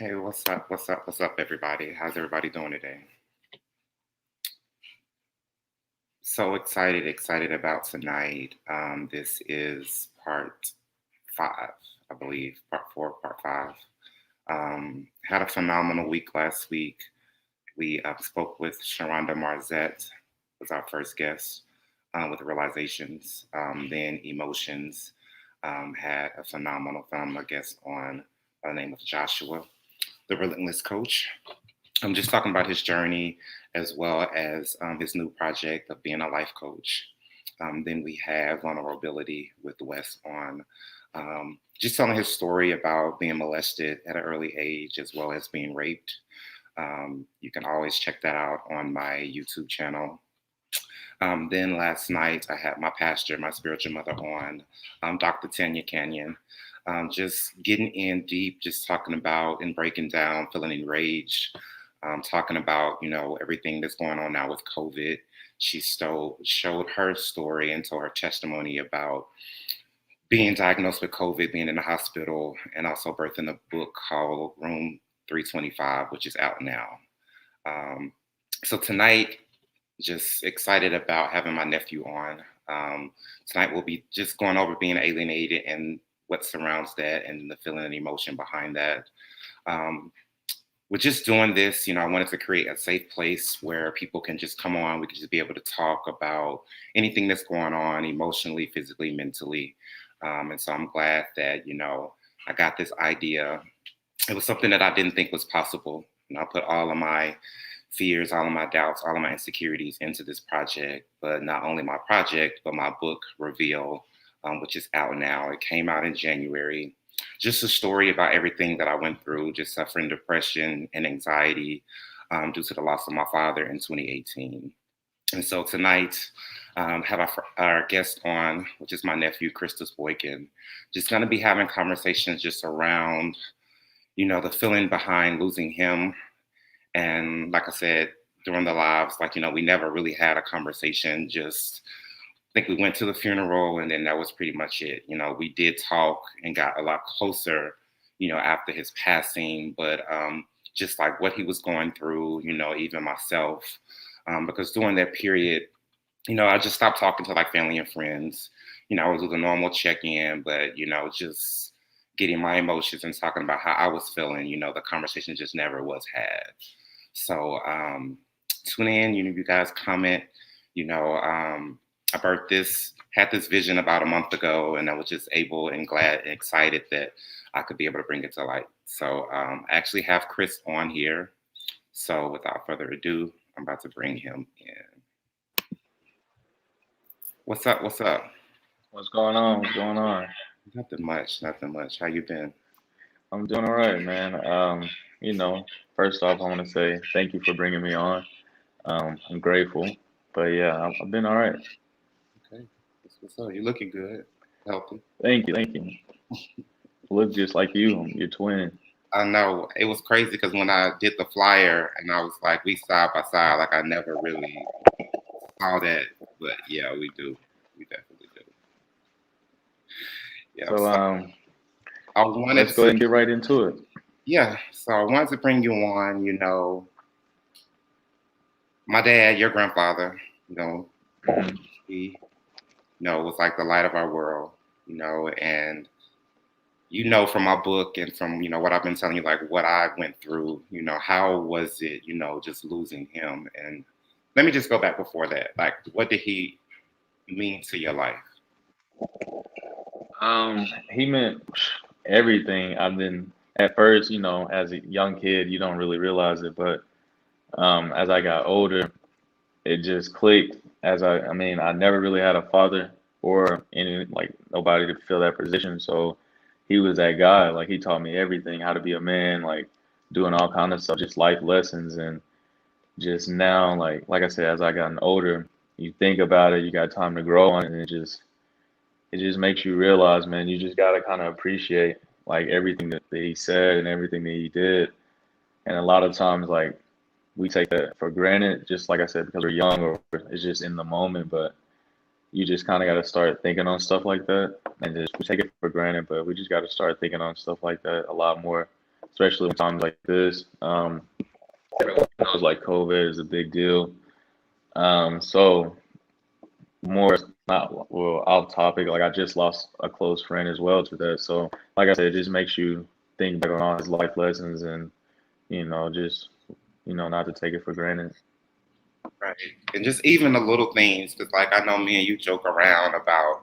Hey, what's up? What's up? What's up, everybody? How's everybody doing today? So excited about tonight. This is part five, I believe, part four, part five. Had a phenomenal week last week. We spoke with Sharonda Marzette, was our first guest with Realizations. Then Emotions had a phenomenal guest on by the name of Joshua, the Relentless Coach. I'm just talking about his journey as well as his new project of being a life coach. Then we have Vulnerability with Wes on just telling his story about being molested at an early age as well as being raped. You can always check that out on my YouTube channel. Then last night I had my pastor, my spiritual mother on, Dr. Tanya Canyon, just getting in deep, just talking about and breaking down feeling enraged, talking about, everything that's going on now with COVID. She showed her story and told her testimony about being diagnosed with COVID, being in the hospital, and also birthing a book called Room 325, which is out now. So tonight, just excited about having my nephew on. Tonight we'll be just going over being alienated and what surrounds that and the feeling and emotion behind that. We're just doing this, I wanted to create a safe place where people can just come on. We can just be able to talk about anything that's going on emotionally, physically, mentally. And so I'm glad that, I got this idea. It was something that I didn't think was possible. I put all of my fears, all of my doubts, all of my insecurities into this project, but not only my project, but my book, Reveal, which is out now. It came out in January. Just a story about everything that I went through, just suffering depression and anxiety due to the loss of my father in 2018. And so tonight, have our guest on, which is my nephew, Kristus Boykin. Just going to be having conversations just around, the feeling behind losing him. And like I said, during the lives, we never really had a conversation. Just I think we went to the funeral and then that was pretty much it. We did talk and got a lot closer, after his passing, but just like what he was going through, even myself, because during that period, I just stopped talking to like family and friends. I was with a normal check-in, but, just getting my emotions and talking about how I was feeling, the conversation just never was had. So tune in, you guys comment, I had this vision about a month ago, and I was just able and glad and excited that I could be able to bring it to light. So I actually have Chris on here. So without further ado, I'm about to bring him in. What's up? What's up? What's going on? What's going on? Nothing much. Nothing much. How you been? I'm doing all right, man. First off, I want to say thank you for bringing me on. I'm grateful, but yeah, I've been all right. Okay. What's up? You looking good. Healthy. Thank you, thank you. Look just like you, your twin. I know. It was crazy because when I did the flyer and I was like, we side by side, like I never really saw that. But yeah, we do. We definitely do. Yeah. So I wanted let's go ahead and get right into it. Yeah. So I wanted to bring you on, my dad, your grandfather, he, was like the light of our world, and from my book and from, what I've been telling you, like what I went through, how was it, just losing him? And let me just go back before that. Like, what did he mean to your life? He meant everything. I've been at first, as a young kid, you don't really realize it, but as I got older, it just clicked. I never really had a father or any like nobody to fill that position, so he was that guy. Like he taught me everything, how to be a man, like doing all kind of stuff, just life lessons. And just now, like I said, as I gotten older, you think about it, you got time to grow on it, and it just makes you realize, man, you just gotta kind of appreciate like everything that he said and everything that he did. And a lot of times, like we take that for granted, just like I said, because we're young or it's just in the moment. But you just kind of got to start thinking on stuff like that, and just we take it for granted. But we just got to start thinking on stuff like that a lot more especially in times like this. Everyone knows like COVID is a big deal. So more not well off topic. Like I just lost a close friend as well to that. So like I said, it just makes you think back on all his life lessons and just not to take it for granted. Right. And just even the little things, because like I know me and you joke around about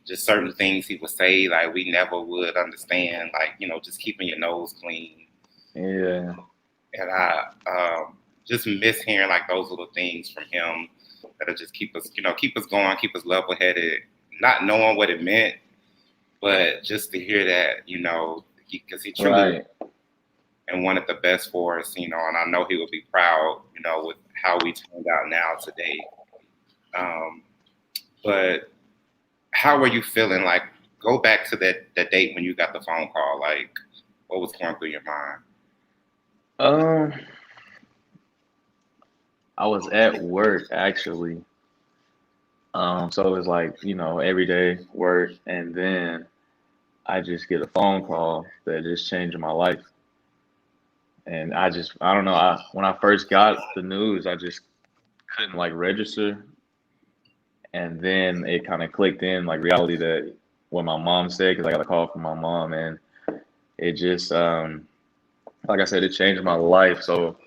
just certain things he would say, like we never would understand, like, just keeping your nose clean. Yeah. And I just miss hearing like those little things from him that'll just keep us going, keep us level headed, not knowing what it meant, but just to hear that, because he truly Right. and wanted the best for us, and I know he would be proud, with how we turned out now today. Um, but how were you feeling? Like, go back to that date when you got the phone call. Like, what was going through your mind? Um, I was at work actually. So it was like, every day work, and then I just get a phone call that just changed my life. And I don't know, when I first got the news, I just couldn't like register. And then it kind of clicked in like reality that what my mom said, because I got a call from my mom, and it just, like I said, it changed my life. So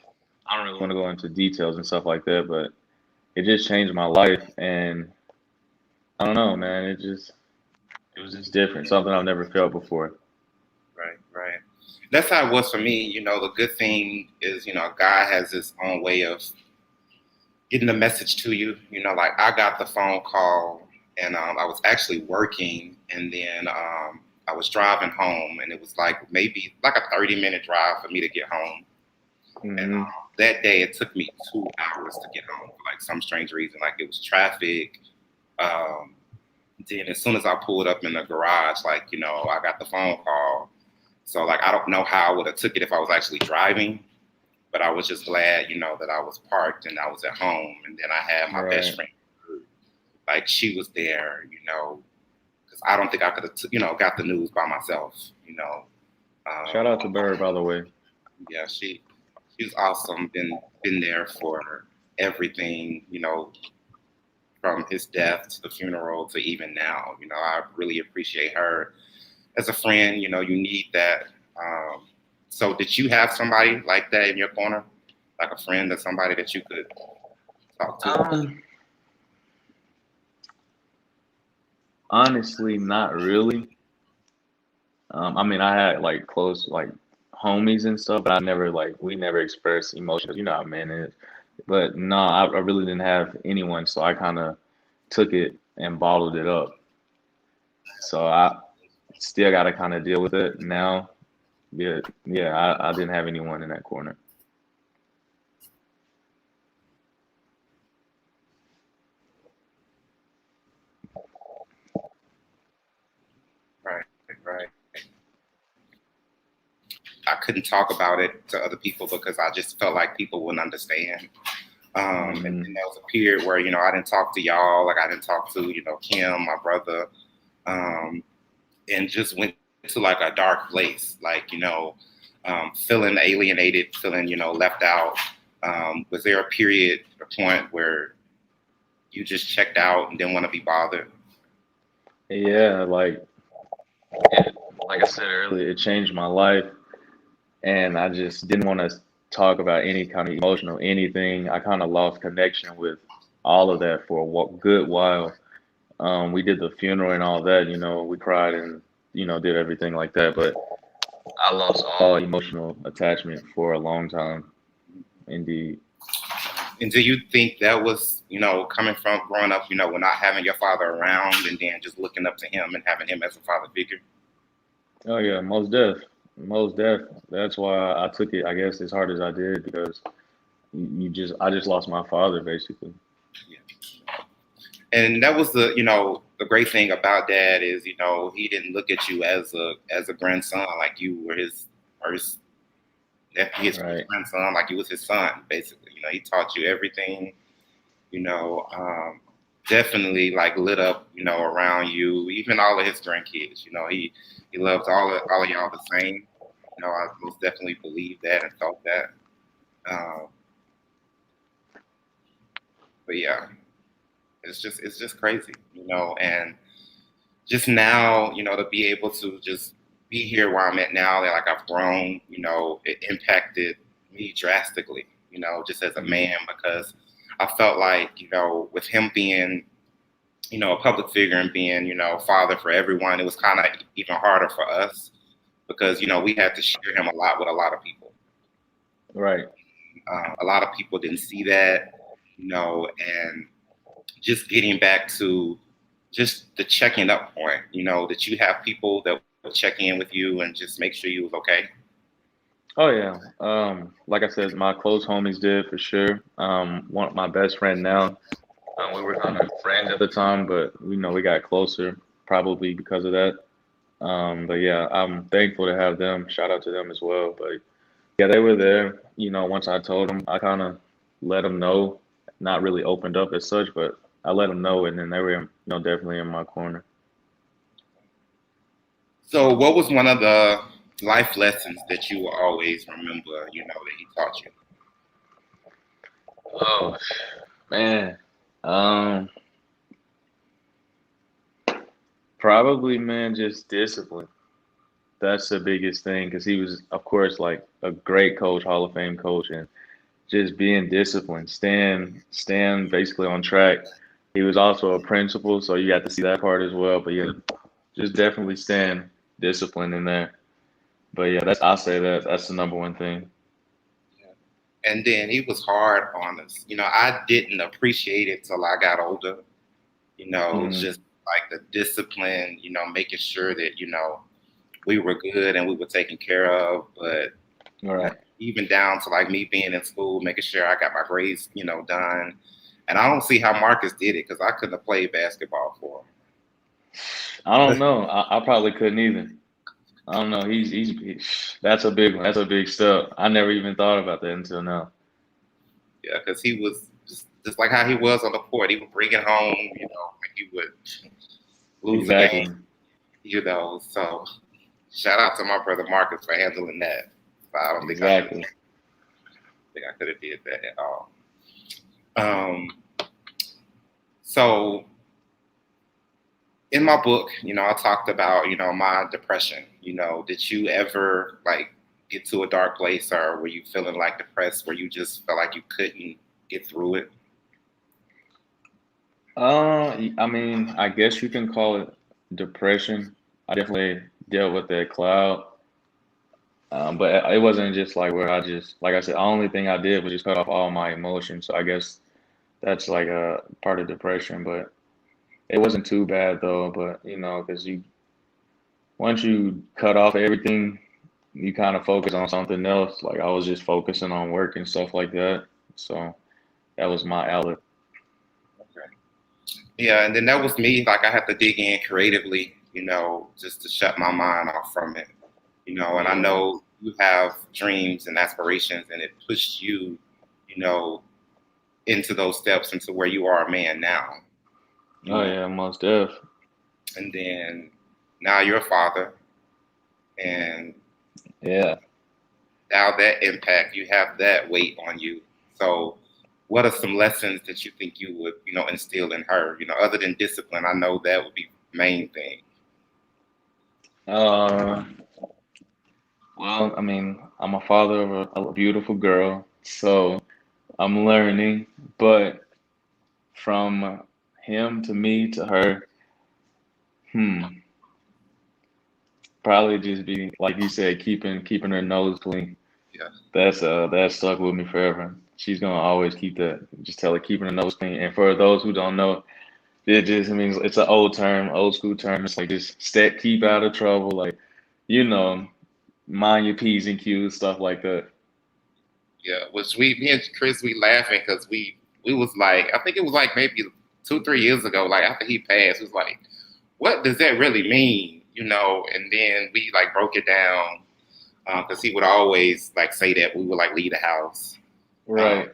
I don't really want to go into details and stuff like that, but it just changed my life. And I don't know, man, it was just different, something I've never felt before. Right, right. That's how it was for me. The good thing is, God has his own way of getting the message to you. Like I got the phone call and I was actually working and then I was driving home and it was like maybe like a 30-minute drive for me to get home. And Hmm. that day it took me 2 hours to get home for like some strange reason. Like it was traffic. Um, then as soon as I pulled up in the garage, like, I got the phone call. So like I don't know how I would have took it if I was actually driving, but I was just glad, that I was parked and I was at home. And then I had my best Right. friend, like she was there, because I don't think I could have, got the news by myself. Shout out to Um, Bird, by the way. yeah, she was awesome. Been there for everything, from his death to the funeral to even now. I really appreciate her as a friend. You need that. So, did you have somebody like that in your corner, like a friend or somebody that you could talk to? Um, Honestly, not really. I mean, I had like close like homies and stuff, but I never like we never expressed emotions. You know how men is. But no, I really didn't have anyone, so I kind of took it and bottled it up. So I still got to kind of deal with it now. Yeah, yeah, I didn't have anyone in that corner. Right, right. I couldn't talk about it to other people because I just felt like people wouldn't understand. And Hmm. then there was a period where I didn't talk to y'all, like I didn't talk to Kim, my brother, um, and just went to like a dark place, like feeling alienated, feeling left out. Was there a period, a point where you just checked out and didn't want to be bothered? Yeah, like I said earlier, it changed my life, and I just didn't want to talk about any kind of emotional anything. I kind of lost connection with all of that for a good while. We did the funeral and all that, we cried and did everything like that, but I lost all emotional attachment for a long time, indeed. And do you think that was, coming from growing up, with not having your father around and then just looking up to him and having him as a father figure? Oh yeah, most def. That's why I took it, I guess, as hard as I did because I just lost my father basically. Yeah. And that was the great thing about dad is, he didn't look at you as a grandson, like you were his first nephew, his first Right. grandson, like you was his son, basically. He taught you everything, you know, um, definitely like lit up, around you, even all of his grandkids. He loved all of y'all the same. I most definitely believe that and felt that. Um, but yeah, it's just crazy, and just now, to be able to just be here where I'm at now, that like I've grown, it impacted me drastically, just as a Mhm. man because I felt like, with him being, a public figure and being, father for everyone, it was kind of even harder for us because, we had to share him a lot with a lot of people. Right. A lot of people didn't see that, and just getting back to just the checking up point, that you have people that will check in with you and just make sure you was okay. Oh yeah. Like I said, my close homies did for sure. One my best friend now. We were kind of friends at the time, but we got closer probably because of that. But yeah, I'm thankful to have them. Shout out to them as well. But yeah, they were there. Once I told them, I kind of let them know. Not really opened up as such, but I let them know, and then they were, definitely in my corner. So, what was one of the life lessons that you will always remember, that he taught you? Oh man, um, probably man, just discipline. That's the biggest thing because he was, of course, like a great coach, Hall of Fame coach, and just being disciplined, stand basically on track. He was also a principal, so you got to see that part as well. But yeah, just definitely stand disciplined in there. But yeah, I'll say that's the number one thing. And then he was hard on us. I didn't appreciate it till I got older. Hmm. Just like the discipline, making sure that, we were good and we were taken care of. But All right. even down to like me being in school, making sure I got my grades, done. And I don't see how Marcus did it because I couldn't have played basketball for I him. don't know. I probably couldn't either. I don't know. That's a big one. That's a big step. I never even thought about that until now. Yeah, because he was just like how he was on the court. He would bring it home, when he would lose a game, Exactly. So shout out to my brother Marcus for handling that. So I don't think Exactly. I could have did that at all. Um, so in my book, I talked about, my depression. Did you ever like get to a dark place or were you feeling like depressed where you just felt like you couldn't get through it? I mean, I guess you can call it depression. I definitely dealt with that cloud. But it wasn't just like where I just, like I said, the only thing I did was just cut off all my emotions. So I guess that's like a part of depression, but it wasn't too bad though. But because once you cut off everything, you kind of focus on something else. Like I was just focusing on work and stuff like that. So that was my outlet. Okay. Yeah, and then that was me. Like I had to dig in creatively, just to shut my mind off from it. And I Yeah. know you have dreams and aspirations, and it pushed you, you know, into those steps into where you are a man now. You Oh know, yeah, most def. and then now you're a father, and Yeah. now that impact, you have that weight on you. So, what are some lessons that you think you would, instill in her? Other than discipline, I know that would be the main thing. Uh, well, I mean, I'm a father of a beautiful girl, so I'm learning. But from him to me to her, hmm, probably just be like you said, keeping her nose clean. Yeah, That stuck with me forever. She's gonna always keep that. Just tell her keeping her nose clean. And for those who don't know, it just means it's an old term, old school term. It's like just keep out of trouble, like you know, mind your p's and q's, stuff like that. yeah. Which me and Chris, we laughing because we was like, I think it was like maybe 2, 3 years ago, like after he passed, it was like, what does that really mean? And then we like broke it down because he would always like say that we would like leave the house. Um, Right.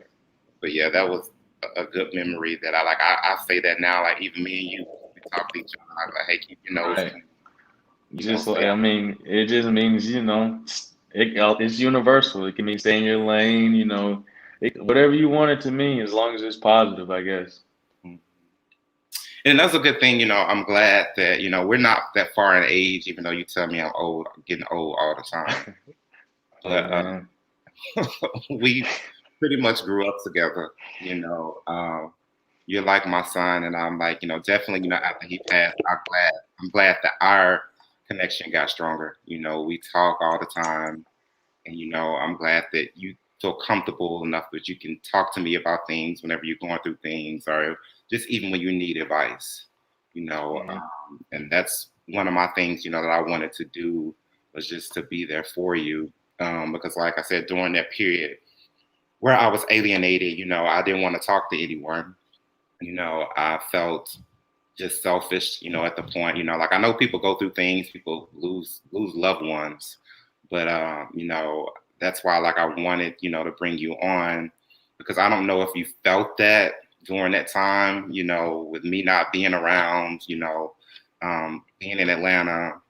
but yeah, that was a good memory that I like. I say that now, like even me and you, we talk to each other. I'm like, hey, keep your nose Right. clean, Just like stay I out. mean, it just means It's universal. It can mean stay in your lane, whatever you want it to mean, as long as it's positive, I guess. Mm. And that's a good thing, I'm glad that, we're not that far in age, even though you tell me I'm old, I'm getting old all the time. Oh But man. we pretty much grew up together, you're like my son, and I'm like, definitely, after he passed, I'm glad that our connection got stronger. We talk all the time, and I'm glad that you feel comfortable enough that you can talk to me about things whenever you're going through things, or just even when you need advice. Hmm. And that's one of my things, that I wanted to do was just to be there for you, because, like I said, during that period where I was alienated, I didn't want to talk to anyone. I felt just selfish, at the point, like I know people go through things, people lose loved ones, but that's why like I wanted, to bring you on because I don't know if you felt that during that time, with me not being around, being in Atlanta.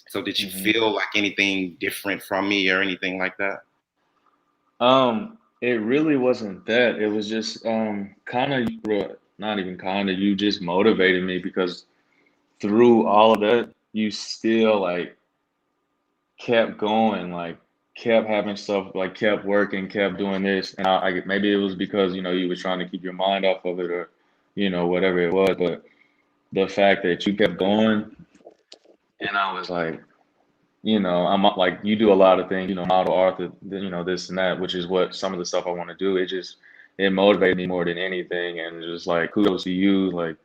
So did you Hmm. feel like anything different from me or anything like that? It really wasn't that. It was just kind of not even kind of. You just motivated me because through all of that, you still like kept going, like kept having stuff, like kept working, kept doing this. And maybe it was because you were trying to keep your mind off of it, or whatever it was. But the fact that you kept going, and I was like, I'm like, you do a lot of things, model Arthur, this and that, which is what some of the stuff I want to do. It motivated me more than anything, and just like kudos to you, like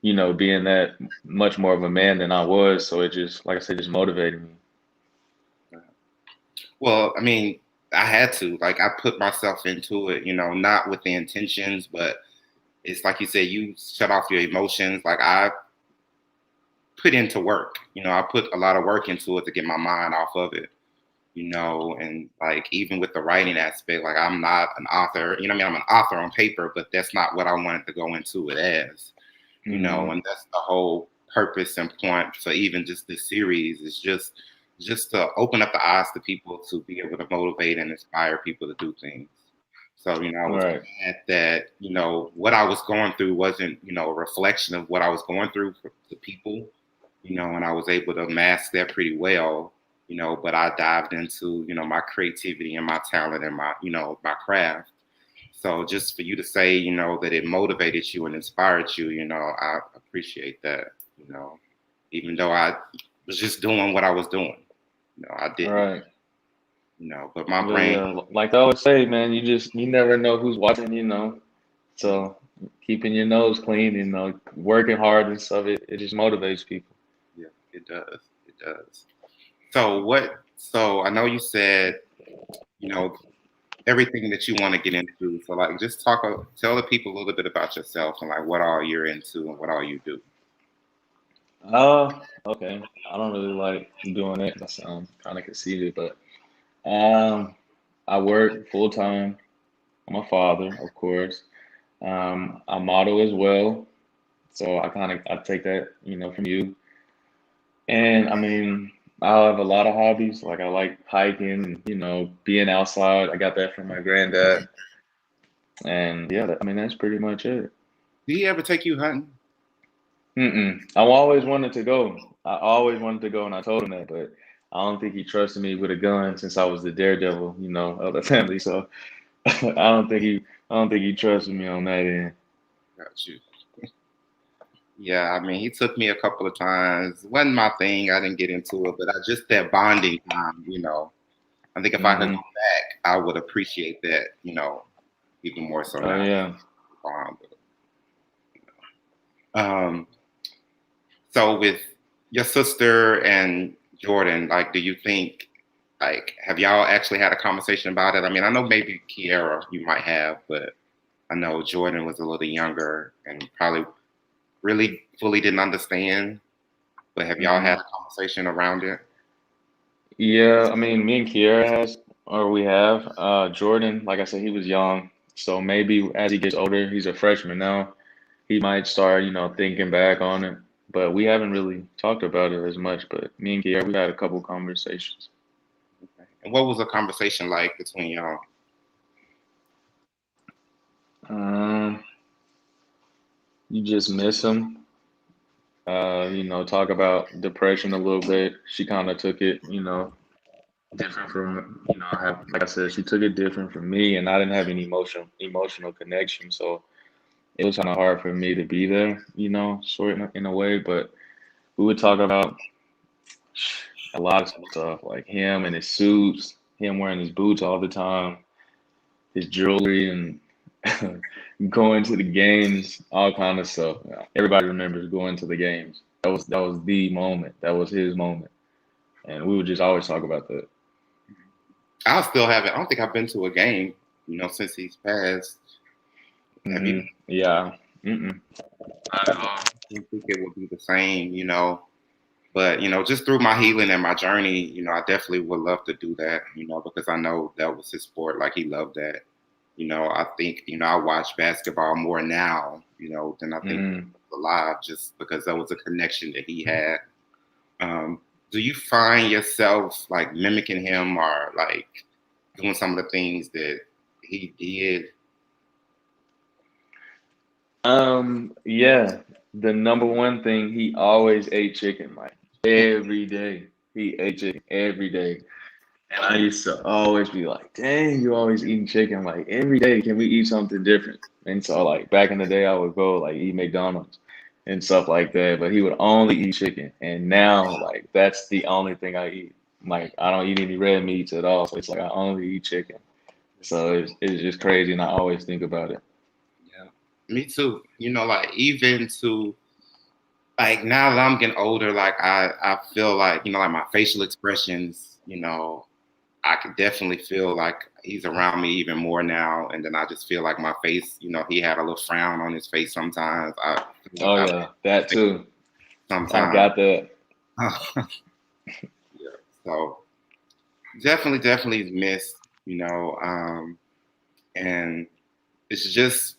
being that much more of a man than I was. So it just, like I said, just motivated me. Well, I mean, I had to. Like, I put myself into it, not with the intentions, but it's like you said, you shut off your emotions. Like, I put into work, I put a lot of work into it to get my mind off of it, and like, even with the writing aspect, like, I'm not an author, what I mean, I'm an author on paper, but that's not what I wanted to go into it as, Hmm. and that's the whole purpose and point for even just this series is just to open up the eyes to people to be able to motivate and inspire people to do things. So, I was Right. glad that, what I was going through wasn't, a reflection of what I was going through for the people, and I was able to mask that pretty well, but I dived into, my creativity and my talent and my craft. So just for you to say, that it motivated you and inspired you, I appreciate that, even though I was just doing what I was doing, I didn't, Right. but my But brain, yeah, like I always say, man, you never know who's watching, So keeping your nose clean, working hard and stuff, it just motivates people. yeah, it does. It does. So I know you said, you know, everything that you want to get into. So like, just tell the people a little bit about yourself and like what all you're into and what all you do. Okay. I don't really like doing it. That sounds kind of conceited, but um, I work full time. I'm a father, of course. I model as well, so I take that, from you. And I mean, I have a lot of hobbies. Like I like hiking and being outside. I got that from my granddad. And yeah, I mean that's pretty much it. Do he ever take you hunting? Mm-mm. I always wanted to go. I always wanted to go, and I told him that, but I don't think he trusted me with a gun since I was the daredevil, of the family. So I don't think he trusted me on that end. Got you. Yeah, I mean, he took me a couple of times. Wasn't my thing. I didn't get into it, but I just that bonding time, I think if I could go Hmm. back, I would appreciate that, even more so Oh now. yeah. Um, so with your sister and Jordan, like, do you think, like, have y'all actually had a conversation about it? I mean, I know maybe Kiera you might have, but I know Jordan was a little younger and probably really fully didn't understand. But have y'all had Hmm. a conversation around it? Yeah, I mean, me and Kiera we have. Jordan, like I said, he was young, so maybe as he gets older, he's a freshman now. He might start, thinking back on it. But we haven't really talked about it as much. But me and Kiera, we had a couple conversations. And what was the conversation like between y'all? Um, you just miss him. Talk about depression a little bit. She kind of took it, different from, I have, like I said, she took it different from me, and I didn't have any emotional connection. So it was kind of hard for me to be there, sort of in a way. But we would talk about a lot of stuff, like him and his suits, him wearing his boots all the time, his jewelry, and going to the games, all kind of stuff. Everybody remembers going to the games. That was the moment. That was his moment, and we would just always talk about that. I still haven't. I don't think I've been to a game, since he's passed. Have you? Yeah. Mm-mm. Not at all. I don't think it would be the same, But just through my healing and my journey, I definitely would love to do that, because I know that was his sport. Like he loved that. I think I watch basketball more now, than I think alive, just because that was a connection that he had. Do you find yourself like mimicking him or like doing some of the things that he did? Yeah. The number one thing, he always ate chicken, like every day. He ate chicken every day. And I used to always be like, dang, you always eating chicken. Like every day, can we eat something different? And so like back in the day I would go like eat McDonald's and stuff like that. But he would only eat chicken. And now like that's the only thing I eat. Like I don't eat any red meats at all. So it's like I only eat chicken. So it's just crazy and I always think about it. Yeah, me too. Like even to like now that I'm getting older, like I feel like like my facial expressions, I can definitely feel like he's around me even more now, and then I just feel like my face, he had a little frown on his face sometimes. I feel Oh like I yeah, that too. I sometimes. got that. Yeah. So definitely missed, and it's just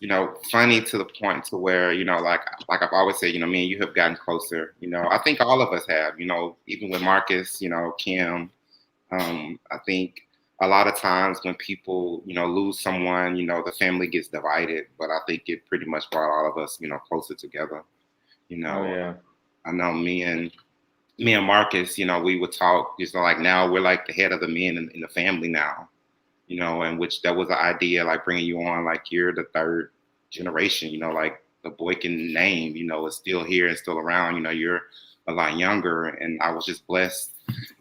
funny to the point to where like I've always said, me and you have gotten closer. I think all of us have. Even with Marcus, Kim. I think a lot of times when people lose someone, the family gets divided. But I think it pretty much brought all of us closer together. You Oh know, yeah. I know me and Marcus, we would talk. Like now we're like the head of the men in the family now. And which that was the idea, like bringing you on, like you're the third generation, like the Boykin name, is still here and still around. You're a lot younger, and I was just blessed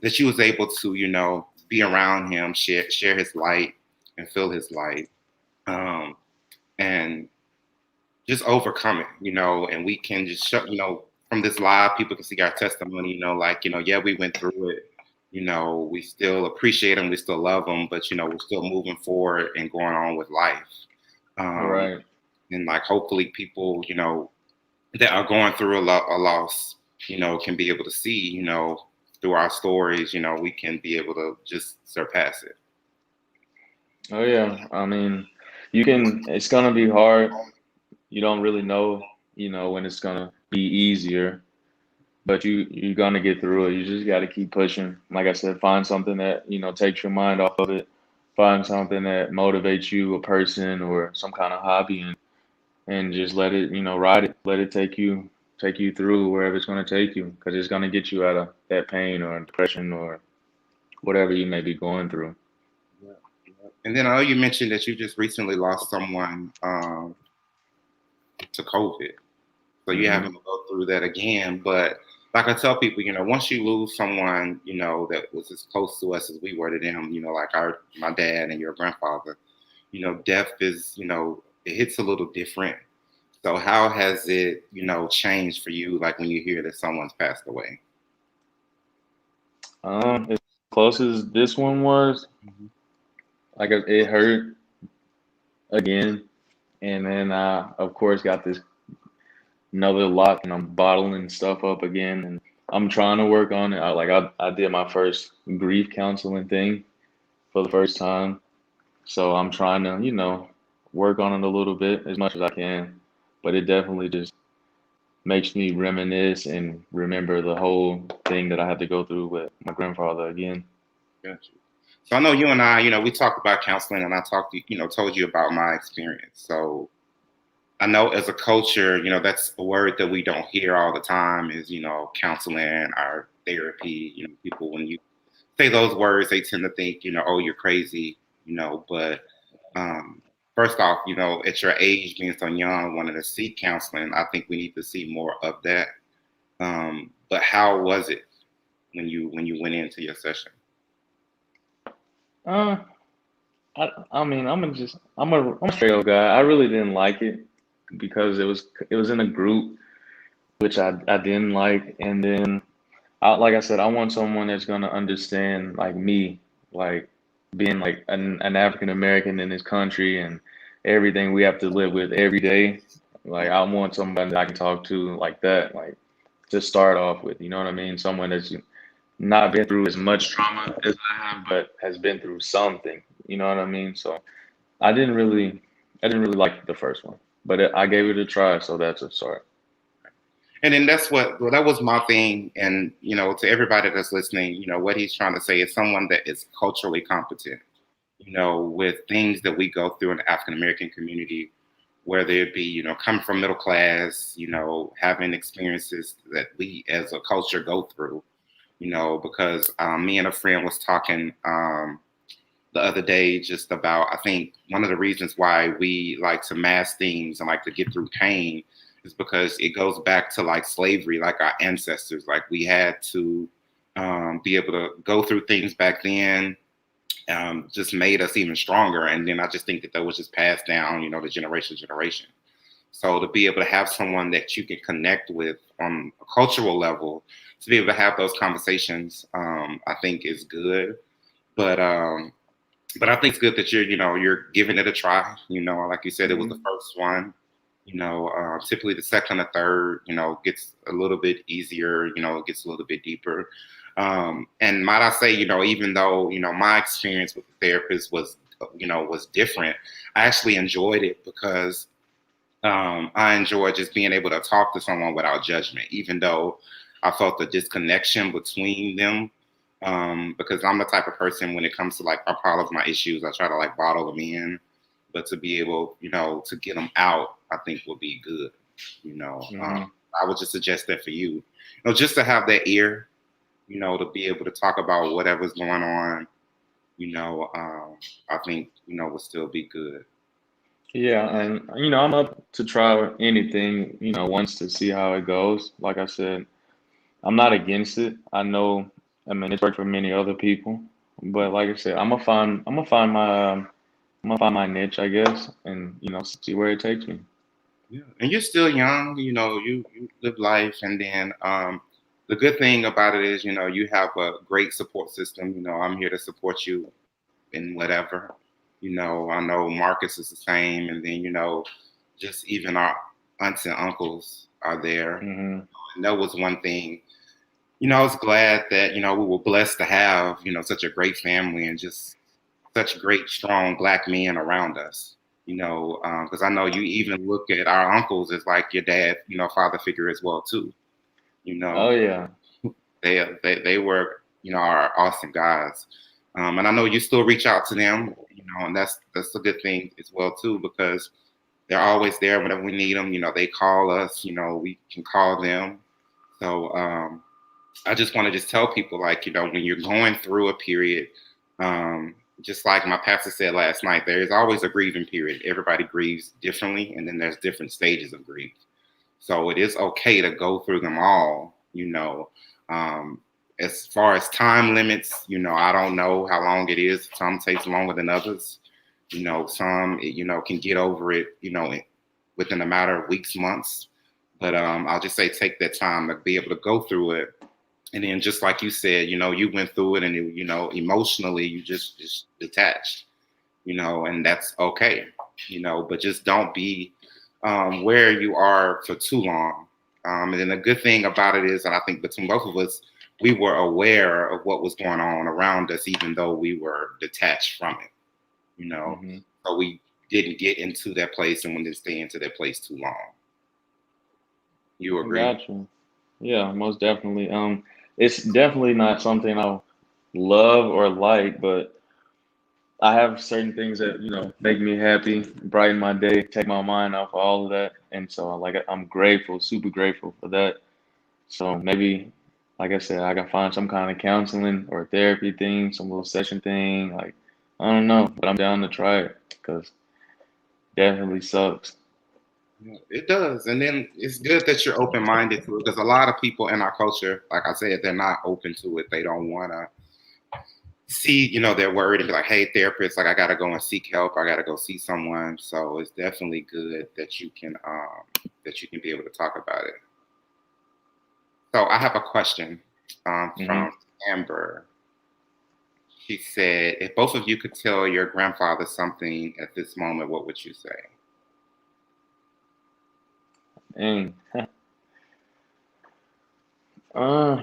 that she was able to, be around him, share his light, and feel his light, um, and just overcome it, and we can just show, from this live, people can see our testimony, like, yeah, we went through it, we still appreciate them, we still love them, but, we're still moving forward and going on with life. Um, Right. and like, hopefully people, that are going through a loss, can be able to see, through our stories, we can be able to just surpass it. Oh yeah. I mean, it's gonna be hard. You don't really know, when it's gonna be easier, but you're gonna get through it. You just gotta keep pushing. Like I said, find something that, takes your mind off of it. Find something that motivates you, a person or some kind of hobby and just let it, ride it. Let it take you through wherever it's gonna take you, because it's gonna get you out of that pain or depression or whatever you may be going through. Yeah. And then I know you mentioned that you just recently lost someone to COVID. So you having Hmm. to go through that again. But like I tell people, once you lose someone, that was as close to us as we were to them, like my dad and your grandfather, death is, it hits a little different. So how has it, changed for you, like when you hear that someone's passed away? As close as this one was, Mhm. like it hurt again, and then I, of course, got this another lot, and I'm bottling stuff up again, and I'm trying to work on it. I did my first grief counseling thing for the first time, so I'm trying to, work on it a little bit as much as I can, but it definitely just makes me reminisce and remember the whole thing that I had to go through with my grandfather again. Gotcha. So I know you and I, we talked about counseling, and I told you about my experience. So I know as a culture, that's a word that we don't hear all the time is, counseling or therapy. People, when you say those words, they tend to think, oh, you're crazy, but um, first off, at your age, being so young, wanting to seek counseling, I think we need to see more of that. But how was it when you went into your session? Uh, I mean, I'm a straight up guy. I really didn't like it because it was in a group which I didn't like, and then like I said, I want someone that's gonna understand like me, like being like an African American in this country and everything we have to live with every day. Like I want somebody that I can talk to like that, like to start off with. You know what I mean? Someone that's not been through as much trauma as I have, but has been through something. You know what I mean? So I didn't really, I didn't really like the first one, but I gave it a try, so that's a start. And then that was my thing. And, to everybody that's listening, what he's trying to say is someone that is culturally competent, with things that we go through in the African American community, whether it be, coming from middle class, having experiences that we as a culture go through, because me and a friend was talking the other day just about, I think one of the reasons why we like to mask things and like to get through pain is because it goes back to like slavery, like our ancestors. Like we had to be able to go through things back then, just made us even stronger. And then I just think that was just passed down, the generation to generation. So to be able to have someone that you can connect with on a cultural level, to be able to have those conversations, I think is good. But but I think it's good that you're giving it a try. Like you said, it was the Hmm. first one. Typically the second or third, gets a little bit easier. It gets a little bit deeper. And might I say, even though my experience with the therapist was different, I actually enjoyed it because I enjoy just being able to talk to someone without judgment, even though I felt the disconnection between them. Because I'm the type of person when it comes to like my problems, my issues, I try to like bottle them in. But to be able, to get them out, I think would be good. Hmm. I would just suggest that for you, just to have that ear, to be able to talk about whatever's going on. I think would still be good. Yeah, and I'm up to try anything, once to see how it goes. Like I said, I'm not against it. I know, I mean, it's worked for many other people, but like I said, I'm gonna find my niche, I guess, and see where it takes me. Yeah, and you're still young. You live life, and then the good thing about it is, you have a great support system. I'm here to support you in whatever. I know Marcus is the same, and then just even our aunts and uncles are there. Hmm. And that was one thing. I was glad that we were blessed to have such a great family and just such great, strong black men around us. Because I know you even look at our uncles as like your dad, father figure as well too. You Oh know, yeah. they were are awesome guys, and I know you still reach out to them. And that's a good thing as well too because they're always there whenever we need them. They call us. We can call them. So I just want to just tell people like when you're going through a period, just like my pastor said last night, there is always a grieving period. Everybody grieves differently, and then there's different stages of grief. So it is okay to go through them all. Um, as far as time limits, I don't know how long it is. Some takes longer than others. Some can get over it, within a matter of weeks, months. But I'll just say take that time to be able to go through it and then just like you said, you went through it and emotionally you just detached, and that's okay, but just don't be where you are for too long. And then the good thing about it is, and I think between both of us, we were aware of what was going on around us, even though we were detached from it, you know, Hmm. so we didn't get into that place and we didn't stay into that place too long. You agree? Gotcha. Yeah, most definitely. It's definitely not something I love or like, but I have certain things that, make me happy, brighten my day, take my mind off of all of that. And so like I'm grateful, super grateful for that. So maybe, like I said, I can find some kind of counseling or therapy thing, some little session thing. Like, I don't know, but I'm down to try it because definitely sucks. Yeah, it does. And then it's good that you're open minded to it because a lot of people in our culture, like I said, they're not open to it. They don't want to see, they're worried and be like, hey, therapist, like I got to go and seek help. I got to go see someone. So it's definitely good that you can be able to talk about it. So I have a question Hmm. from Amber. She said, if both of you could tell your grandfather something at this moment, what would you say? And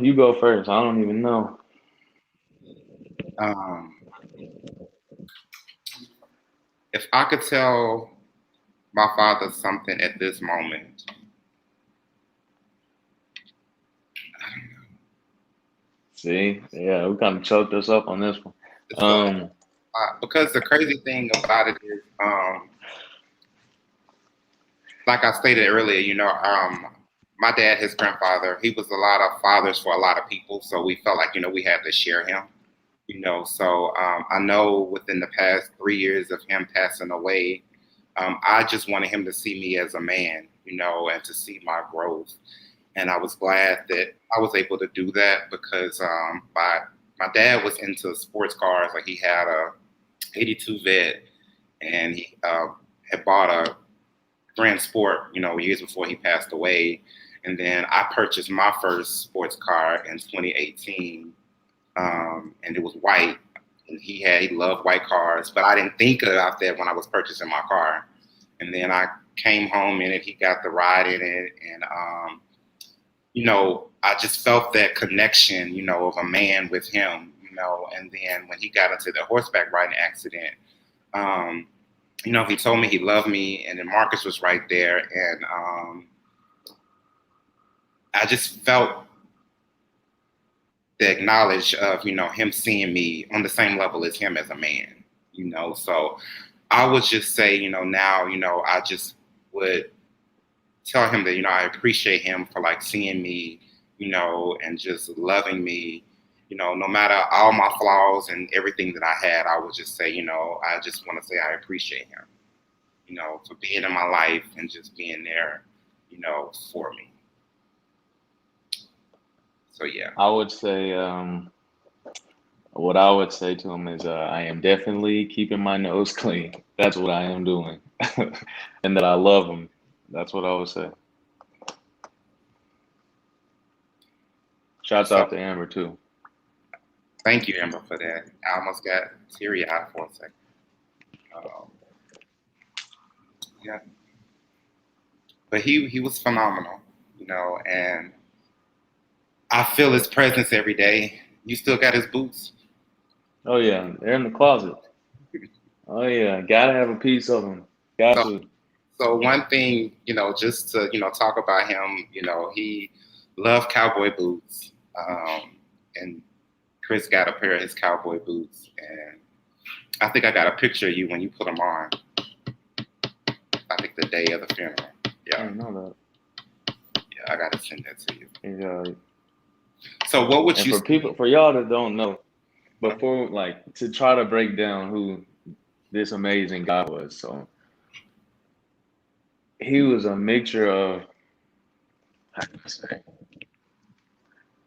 you go first. I don't even know. Um, if I could tell my father something at this moment, See, yeah, we kind of choked us up on this one. so Um, because the crazy thing about it is, like I stated earlier, my dad, his grandfather, he was a lot of fathers for a lot of people, so we felt like we had to share him. So I know within the past 3 years of him passing away, I just wanted him to see me as a man, and to see my growth. And I was glad that I was able to do that because my dad was into sports cars. Like he had a '82 Vet, and he had bought a Grand Sport, years before he passed away. And then I purchased my first sports car in 2018, and it was white. And he loved white cars, but I didn't think about that when I was purchasing my car. And then I came home in it. He got the ride in it, and I just felt that connection, of a man with him. And then when he got into the horseback riding accident, um, he told me he loved me, and then Marcus was right there, and I just felt the acknowledge of him seeing me on the same level as him as a man. So I would just say, now, I just would tell him that I appreciate him for like seeing me, and just loving me, no matter all my flaws and everything that I had. I would just say, I just want to say I appreciate him, for being in my life and just being there, for me. So yeah. I would say, what I would say to him is, I am definitely keeping my nose clean. That's what I am doing, and that I love him. That's what I would say. Shouts So out to Amber too. thank you, Emma, for that. I almost got teary eyed for a second. Um, yeah, but he was phenomenal, and I feel his presence every day. You still got his boots. Oh yeah, they're in the closet. Oh yeah, gotta have a piece of him. Got So, to. so one thing, just to talk about him, he loved cowboy boots, and Chris got a pair of his cowboy boots, and I think I got a picture of you when you put them on. I think the day of the funeral. I Yeah, didn't know yeah, I gotta send that to you. that. So, what would And you for say? people, for y'all that don't know, before like to try to break down who this amazing guy was. So he was a mixture of, how can I say,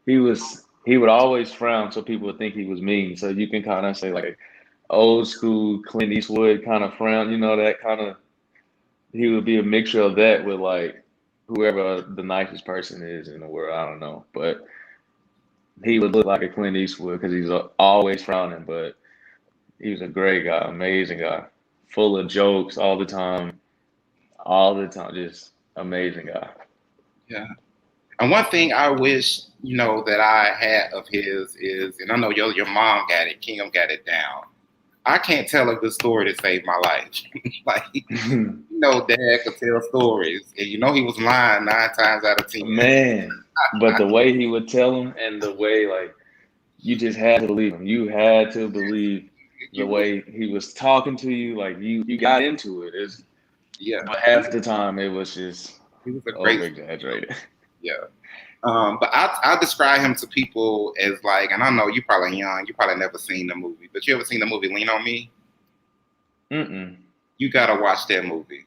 he would always frown so people would think he was mean. So you can kind of say like old school Clint Eastwood kind of frown, that kind of, he would be a mixture of that with like whoever the nicest person is in the world. I don't know, but he would look like a Clint Eastwood because he's always frowning, but he was a great guy, amazing guy, full of jokes all the time, just amazing guy. Yeah. And one thing I wish, that I had of his is, and I know your mom got it, Kim got it down. I can't tell a good story to save my life. Like, Dad could tell stories, and he was lying 9 times out of 10. Man, but the way he would tell them and the way like you just had to believe him. You had to believe the way he was talking to you, like you got into it. Yeah, But half the time it was just he was a over great. exaggerated. Yeah. But I describe him to people as like, and I know you probably young, you probably never seen the movie, but you ever seen the movie Lean on Me? Mm-mm. You gotta watch that movie.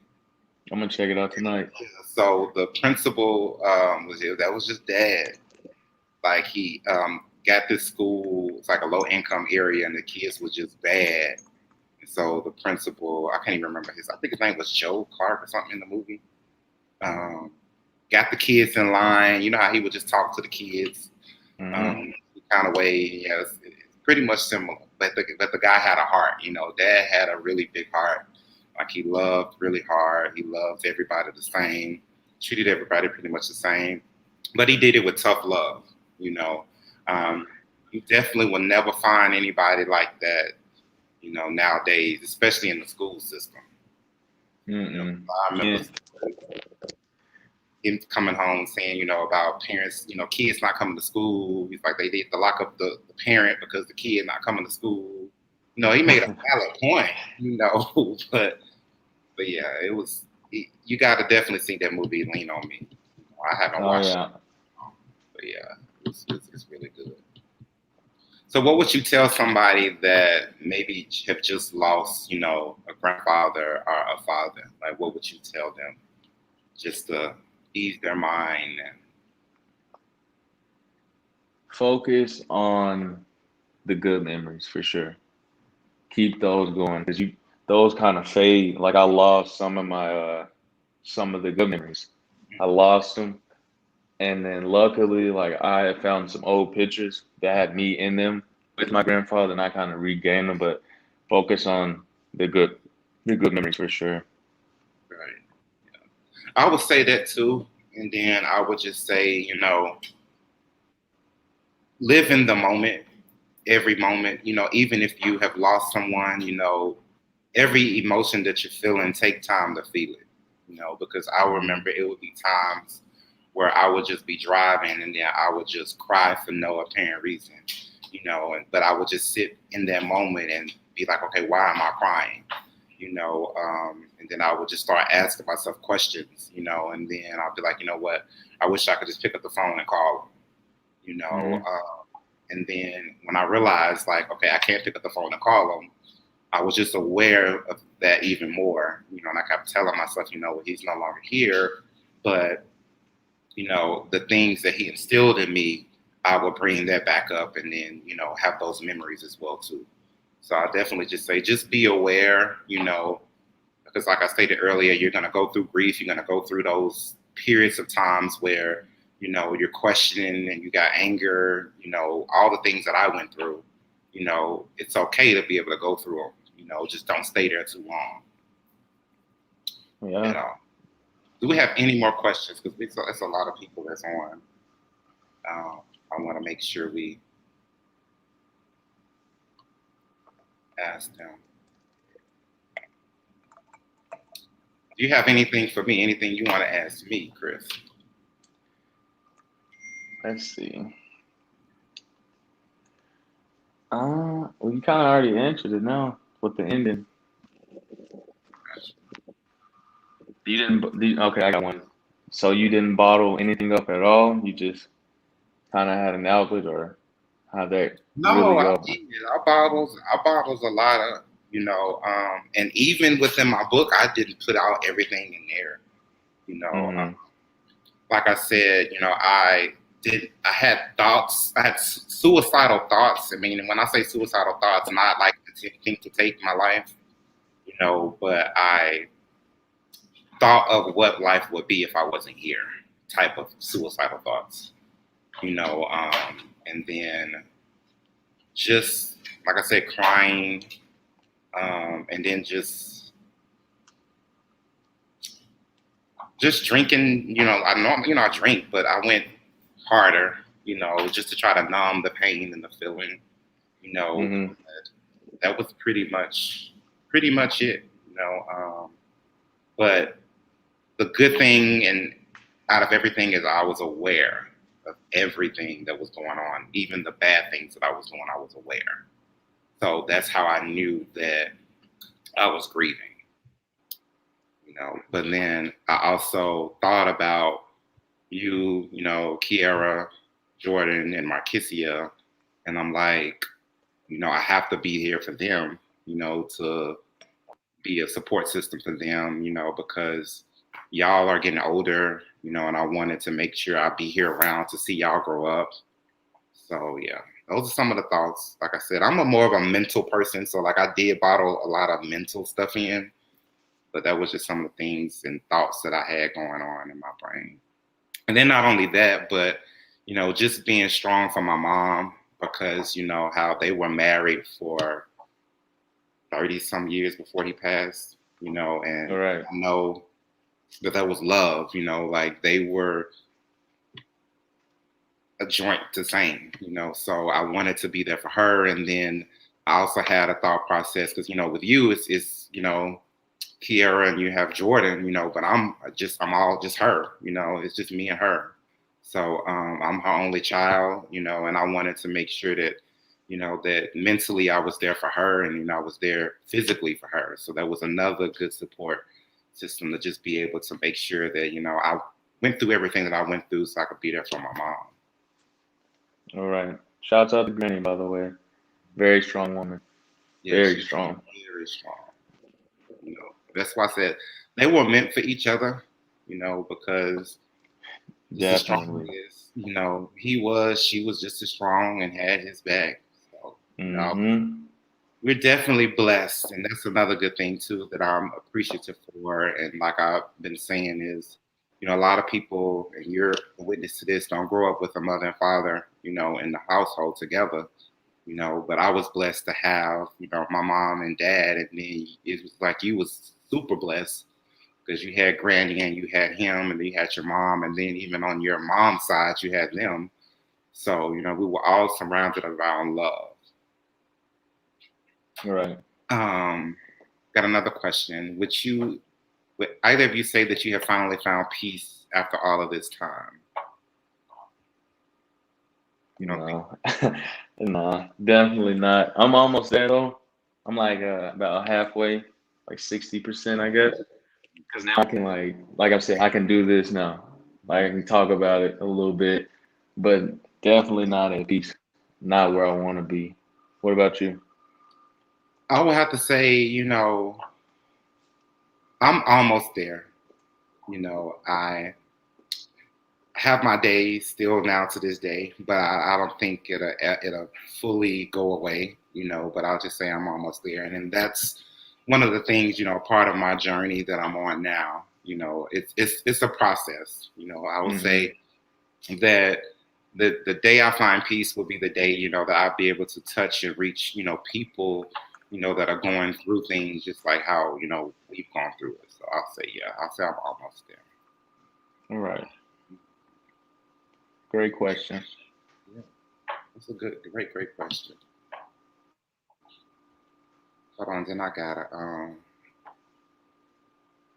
I'm gonna check it out tonight. So the principal that was just dad. Like he got this school, it's like a low income area, and the kids were just bad. And so the principal, I can't even remember I think his name was Joe Clark or something in the movie. Um, got the kids in line. You know how he would just talk to the kids, Mm-hmm. kind of way. Yeah, it's pretty much similar. But the guy had a heart. You know, dad had a really big heart. Like he loved really hard. He loved everybody the same. Treated everybody pretty much the same. But he did it with tough love. You know, um, you definitely will never find anybody like that. You know, nowadays, especially in the school system. You know, Mm-mm. I remember Yeah. him coming home saying, you know, about parents, you know, kids not coming to school. He's like, they need to lock up the parent because the kid not coming to school. You know, he made a valid point, you know, but yeah, it was, you got to definitely see that movie, Lean on Me. I haven't Oh watched it, yeah. but yeah, it's really good. So what would you tell somebody that maybe have just lost, you know, a grandfather or a father? Like, what would you tell them just to ease their mind? And Focus on the good memories for sure. Keep those going because those kind of fade. Like I lost some of the good memories. I lost them, and then luckily, like I had found some old pictures that had me in them with my grandfather, and I kind of regained them. But focus on the good, the good memories for sure. right. I would say that too. And then I would just say, you know, live in the moment, every moment, you know, even if you have lost someone, you know, every emotion that you're feeling, take time to feel it, you know, because I Hmm. remember it would be times where I would just be driving and then I would just cry for no apparent reason, you know, but I would just sit in that moment and be like, okay, why am I crying? You know, and then I would just start asking myself questions, you know, and then I'll be like, you know what, I wish I could just pick up the phone and call them, you know, Hmm. and then when I realized, like, okay, I can't pick up the phone and call them, I was just aware of that even more, you know, and I kept telling myself, you know, well, he's no longer here, but, you know, the things that he instilled in me, I would bring that back up and then, you know, have those memories as well, too. So I definitely just say, just be aware, you know, because like I stated earlier, you're going to go through grief. You're going to go through those periods of times where, you know, you're questioning and you got anger, you know, all the things that I went through, you know, it's okay to be able to go through them. You know, just don't stay there too long at Yeah. all. Do we have any more questions? Because it's a lot of people that's on. I want to make sure we ask them. Do you have anything for me? Anything you want to ask me, Chris? Let's see. Well, you kind of already answered it now with the ending. You didn't. Okay, I got one. So you didn't bottle anything up at all. You just kind of had an outlet, or how that No, really I go? did. I bottles a lot of, you know, and even within my book, I didn't put out everything in there. You know, Hmm. like I said, you know, I had thoughts, I had suicidal thoughts. I mean, when I say suicidal thoughts, not like to think to take my life, you know, but I thought of what life would be if I wasn't here, type of suicidal thoughts, you know, and then just like I said, crying, and then just drinking. You know, I normally, you know, I drink, but I went harder. You know, just to try to numb the pain and the feeling. You know, Hmm. that was pretty much it. You know, but the good thing and out of everything is I was aware of everything that was going on, even the bad things that I was doing. I was aware. So that's how I knew that I was grieving, But then I also thought about Kiara, Jordan, and Markisia, and I'm like, I have to be here for them, to be a support system for them, because y'all are getting older, and I wanted to make sure I'd be here around to see y'all grow up. So yeah, those are some of the thoughts. Like I said, I'm more of a mental person, so like I did bottle a lot of mental stuff in, but that was just some of the things and thoughts that I had going on in my brain. And then not only that, but just being strong for my mom because how they were married for 30 some years before he passed, and All right. I know that was love, like they were a joint to sing, so I wanted to be there for her. And then I also had a thought process because, with you, it's Kiara and you have Jordan, but I'm all just her, it's just me and her. So I'm her only child, and I wanted to make sure that, that mentally I was there for her and, I was there physically for her. So that was another good support system to just be able to make sure that, I went through everything that I went through so I could be there for my mom. All right. Shouts out to Granny, by the way. Very strong woman. Yeah, Very she's strong. very strong. That's why I said they were meant for each other, because just as strong Definitely. as, she was just as strong and had his back. So, Mm-hmm. we're definitely blessed. And that's another good thing, too, that I'm appreciative for. And like I've been saying is, a lot of people, and you're a witness to this, don't grow up with a mother and father, in the household together. But I was blessed to have, my mom and dad, and then it was like you was super blessed because you had Granny and you had him, and then you had your mom, and then even on your mom's side you had them. So we were all surrounded around love. All right. Um, got another question. Would either of you say that you have finally found peace after all of this time? You don't think? No. No, definitely not. I'm almost there though. I'm like about halfway, like 60%, I guess. Because now I can like I said, I can do this now. Like I can talk about it a little bit, but definitely not at peace. Not where I want to be. What about you? I would have to say, I'm almost there. I have my days still now to this day, but I don't think it'll fully go away, But I'll just say I'm almost there, and then that's one of the things, part of my journey that I'm on now. It's a process. I would Mm-hmm. say that the day I find peace will be the day, that I'll be able to touch and reach, people, that are going through things just like how we've gone through it. So I'll say yeah, I'll say I'm almost there. All right. Great question. Yeah. That's a great question. Hold on, then I got a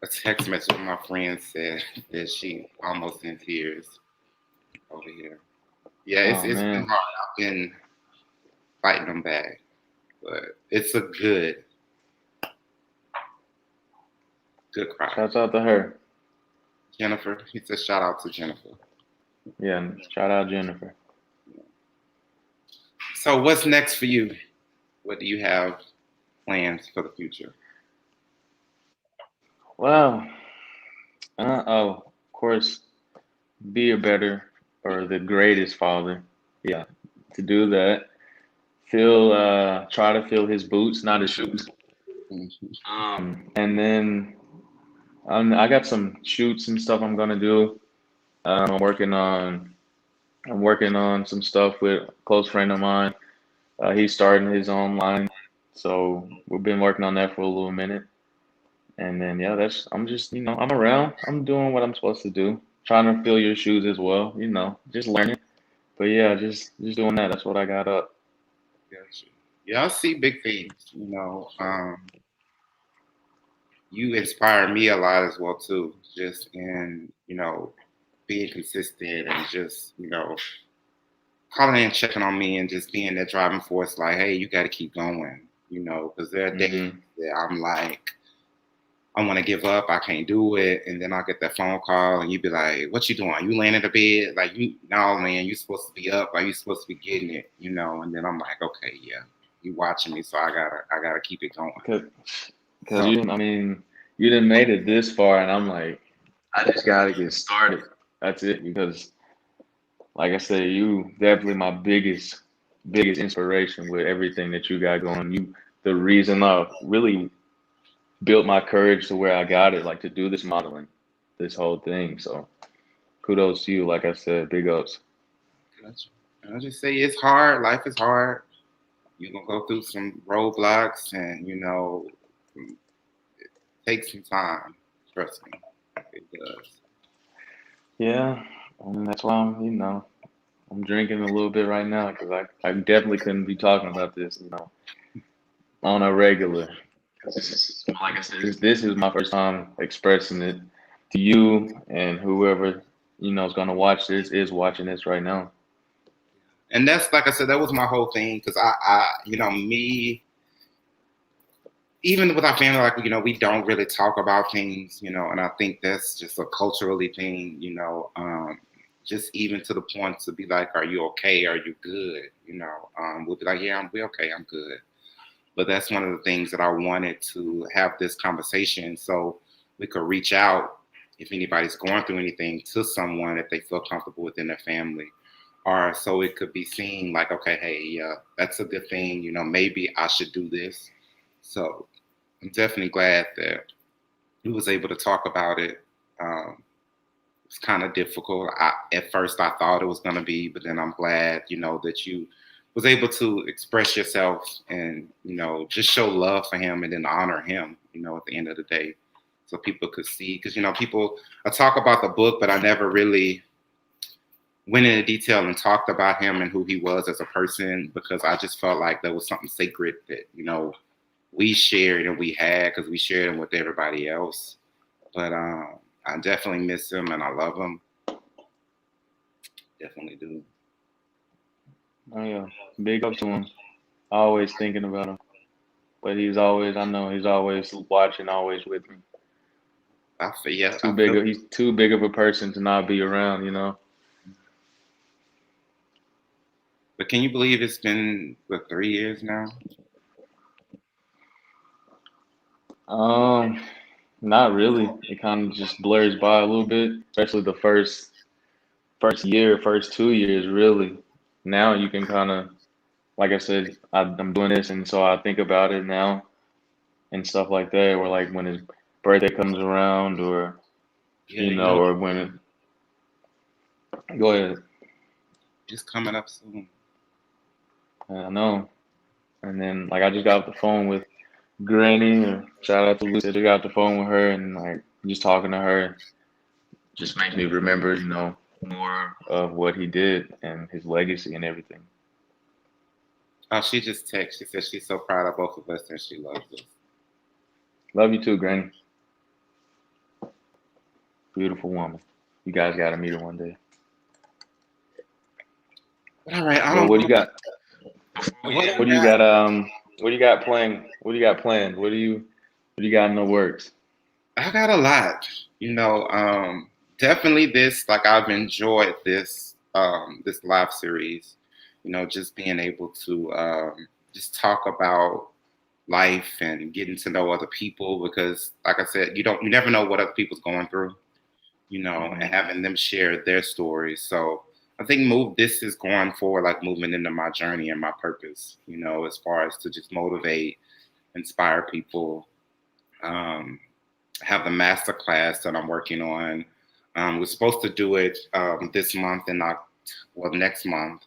text message from my friend said that she almost in tears over here. Yeah, Oh it's been man. hard. I've been fighting them back, but it's a good cry. Shouts out to her. Jennifer, he said shout out to Jennifer. Yeah, shout out Jennifer. So what's next for you? What do you have plans for the future? Well, oh, of course, be a better or the greatest father. Yeah, to do that. Try to fill his boots, not his shoes. And then I got some shoots and stuff I'm gonna do. I'm working on some stuff with a close friend of mine. He's starting his own line, so we've been working on that for a little minute. And then yeah, that's I'm just I'm around. I'm doing what I'm supposed to do. Trying to fill your shoes as well. Just learning. But yeah, just doing that. That's what I got up. Gotcha. Yeah, I see big things. You inspire me a lot as well too, just in being consistent and just calling and checking on me and just being that driving force, like, hey, you got to keep going, because there are days Mm-hmm. that I'm like, I want to give up, I can't do it, and then I get that phone call, and you be like, what you doing? You laying in the bed? Like, no, man, you supposed to be up, like you supposed to be getting it, and then I'm like, okay, yeah, you watching me, so I gotta keep it going. Because So you didn't made it this far, and I'm like, I just gotta get started. That's it. Because, like I said, you definitely my biggest inspiration with everything that you got going. The reason I really built my courage to where I got it, like to do this modeling, this whole thing. So kudos to you. Like I said, big ups. I'll just say it's hard. Life is hard. You're gonna go through some roadblocks, and take some time. Trust me, it does. Yeah, and that's why I'm drinking a little bit right now because I definitely couldn't be talking about this, on a regular. 'Cause like I said, this is my first time expressing it to you and whoever is gonna watch this is watching this right now. And that's like I said, that was my whole thing because me, even with our family, like we don't really talk about things, and I think that's just a culturally thing, just even to the point to be like, are you okay? Are you good? We'll be like, yeah, we okay, I'm good. But that's one of the things that I wanted to have this conversation so we could reach out if anybody's going through anything to someone that they feel comfortable within their family, or so it could be seen like, okay, hey, yeah, that's a good thing. Maybe I should do this. So I'm definitely glad that we was able to talk about it. It's kind of difficult. At first, I thought it was going to be, but then I'm glad, that you was able to express yourself and, just show love for him and then honor him, at the end of the day, so people could see. Because, people, I talk about the book, but I never really went into detail and talked about him and who he was as a person because I just felt like there was something sacred that, we shared and we had because we shared him with everybody else. But I definitely miss him and I love him. Definitely do. Oh yeah, big ups to him. Always thinking about him, but I know he's always watching, always with me. Yeah, I feel. He's too big of a person to not be around. But can you believe it's been 3 years now? Um, Not really. It kind of just blurs by a little bit, especially the first year, first 2 years, really. Now you can kind of, like I said, I'm doing this, and so I think about it now and stuff like that. Or like when his birthday comes around, or Yeah, or when go ahead. it's coming up soon. I know. And then like I just got off the phone with Granny, or shout out to Lucy. I just got off the phone with her, and like just talking to her just makes me remember, more of what he did and his legacy and everything. Oh, she just texted. She said she's so proud of both of us and she loves us. Love you too, Granny. Beautiful woman. You guys got to meet her one day. But all right, I Well, don't what do know you got? what I What do you got. got? What do you got playing? What do you got planned? What do you got in the works? I got a lot. Definitely this. Like I've enjoyed this live series. Just being able to just talk about life and getting to know other people because, like I said, you never know what other people's going through. And Hmm. having them share their stories. So I think this is going forward, like moving into my journey and my purpose, as far as to just motivate, inspire people. Um, have the master class that I'm working on. We're supposed to do it this month and not, well, next month,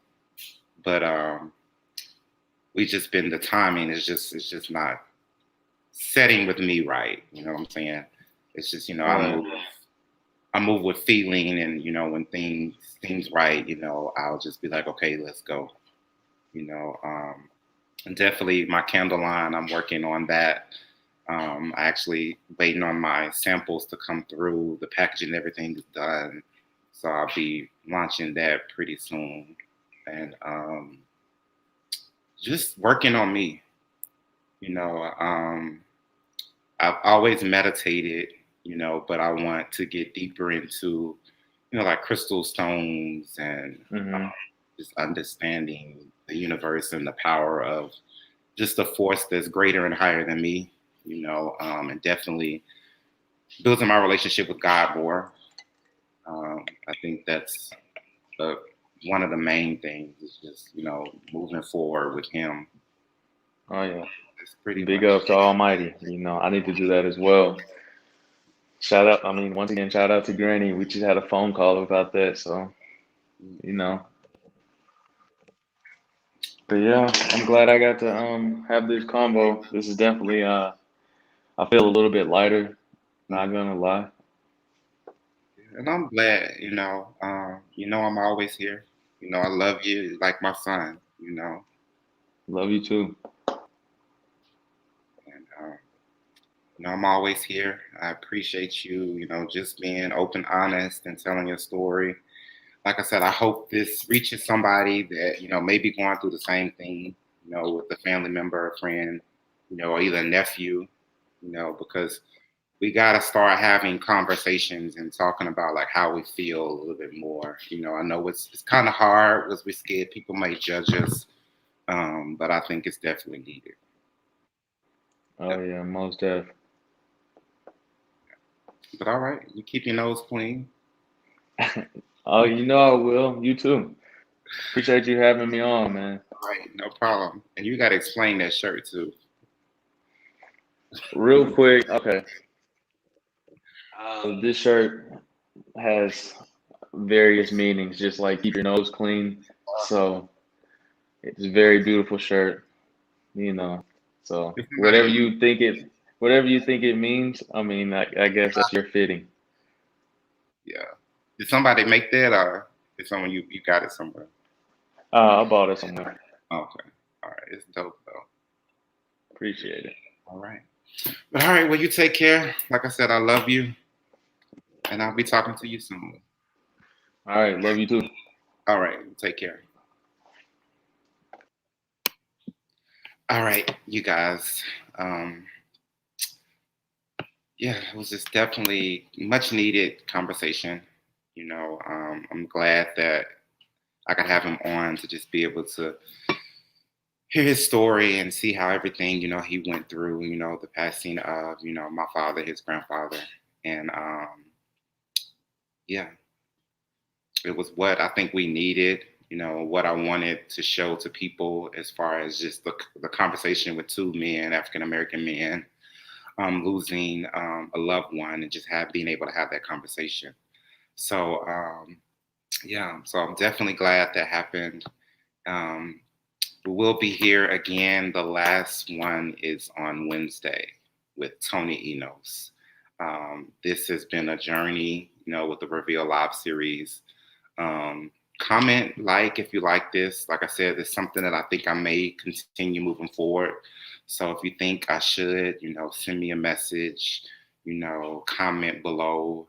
but we just been the timing is just it's just not setting with me right. You know what I'm saying? It's just Right. I move with feeling, and when things right, I'll just be like, okay, let's go. And definitely my candle line, I'm working on that. Actually waiting on my samples to come through. The packaging and everything is done, so I'll be launching that pretty soon. and just working on me. You know, I've always meditated, but I want to get deeper into, like crystal stones and Hmm. just understanding the universe and the power of just a force that's greater and higher than me, and definitely building my relationship with God more. I think that's the one of the main things is just, moving forward with Him. Oh yeah. It's pretty Big much. ups to Almighty. I need to do that as well. Shout out, once again, shout out to Granny. We just had a phone call about that. So, you know, but yeah, I'm glad I got to have this combo. This is definitely I feel a little bit lighter, not gonna lie. And I'm glad, I'm always here. I love you like my son. Love you too. And, I'm always here. I appreciate you, just being open, honest, and telling your story. Like I said, I hope this reaches somebody that, may be going through the same thing, with a family member, a friend, or either a nephew, because we got to start having conversations and talking about like how we feel a little bit more. I know it's kind of hard because we're scared people might judge us, but I think it's definitely needed. Oh yeah, most def. But all right, you keep your nose clean. Oh, I will. You too. Appreciate you having me on, man. All right, no problem. And you got to explain that shirt too. Real quick, okay. This shirt has various meanings, just like keep your nose clean. So it's a very beautiful shirt, you know. So Did somebody, whatever you think it means, I guess that's your fitting. yeah. Did somebody make that, or is someone you got it somewhere? I bought it somewhere. Okay. All right. It's dope though. Appreciate it. All right. But all right. Well, you take care. Like I said, I love you, and I'll be talking to you soon. All right, love you too. All right. Take care. All right, you guys. Um, yeah, it was just definitely much needed conversation. I'm glad that I could have him on to just be able to hear his story and see how everything, he went through, the passing of, my father, his grandfather. And yeah, it was what I think we needed, what I wanted to show to people as far as just the conversation with two men, African American men, losing a loved one and just being able to have that conversation. So, yeah, so I'm definitely glad that happened. Um, we will be here again. The last one is on Wednesday with Tony Enos. This has been a journey, with the Reveal Live series. Um, Comment, like if you like this. Like I said, it's something that I think I may continue moving forward. So if you think I should, send me a message, comment below.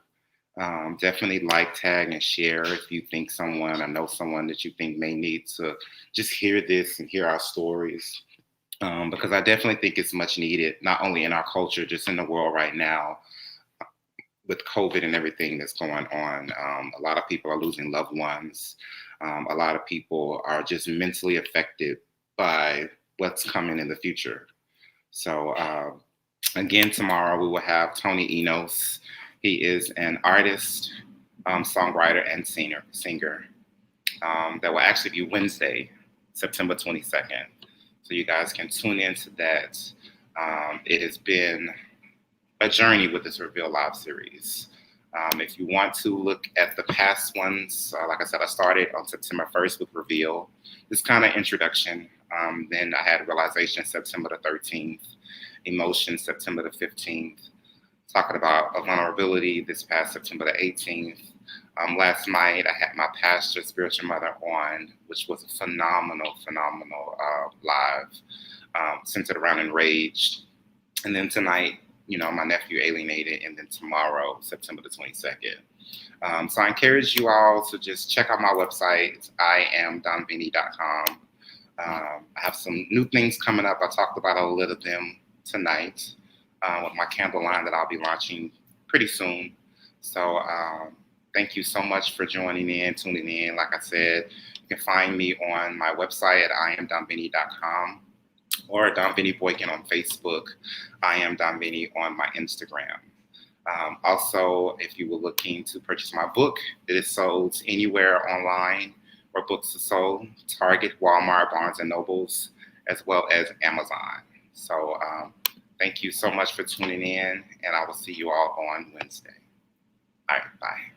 Definitely like, tag, and share if you think someone, I know someone that you think may need to just hear this and hear our stories. Because I definitely think it's much needed, not only in our culture, just in the world right now with COVID and everything that's going on. A lot of people are losing loved ones. A lot of people are just mentally affected by what's coming in the future. So, again, tomorrow we will have Tony Enos. He is an artist, songwriter, and singer. That will actually be Wednesday, September 22nd. So you guys can tune into that. It has been a journey with this Reveal Live series. If you want to look at the past ones, like I said, I started on September 1st with Reveal, this kind of introduction. Then I had Realization September the 13th, Emotion September the 15th, talking about a vulnerability this past September the 18th. Last night I had my pastor, spiritual mother on, which was a phenomenal live, centered around Enraged. And then tonight my nephew alienated, and then tomorrow, September the 22nd. So I encourage you all to just check out my website. It's iamdonvinnie.com. I have some new things coming up. I talked about a little of them tonight with my candle line that I'll be launching pretty soon. So thank you so much for joining in, tuning in. Like I said, you can find me on my website at iamdonvinnie.com or Donvinnie Boykin on Facebook. I am Donvinnie on my Instagram. Also, if you were looking to purchase my book, it is sold anywhere online where books are sold: Target, Walmart, Barnes & Nobles, as well as Amazon. So thank you so much for tuning in, and I will see you all on Wednesday. All right, bye.